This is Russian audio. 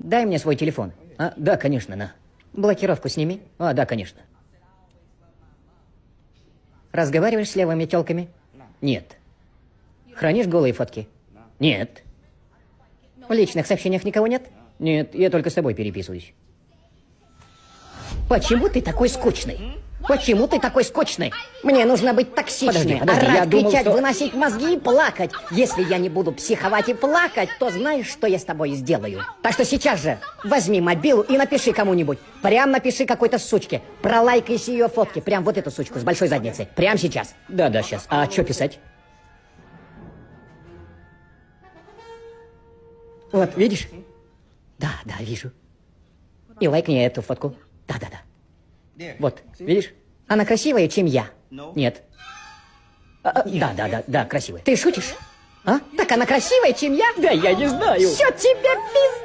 Дай мне свой телефон. А, да, конечно, на. Блокировку сними. А, да, конечно. Разговариваешь с левыми тёлками? Нет. Хранишь голые фотки? Нет. В личных сообщениях никого нет? Нет, я только с тобой переписываюсь. Почему ты такой скучный? Почему ты такой скучный? Мне нужно быть токсичным, Подожди, я орать, думал, кричать, что... выносить мозги и плакать. Если я не буду психовать и плакать, то знаешь, что я с тобой сделаю? Так что сейчас же возьми мобилу и напиши кому-нибудь. Прям напиши какой-то сучке. Пролайкайся ее фотки. Прям вот эту сучку с большой задницей. Прям сейчас. Да, сейчас. А что писать? Вот, видишь? Да, вижу. И лайкни эту фотку. Да. Вот, видишь? Она красивее, чем я. Нет. Да, красивая. Ты шутишь? А? Так она красивая, чем я? Да я не знаю. Все тебе пиздец.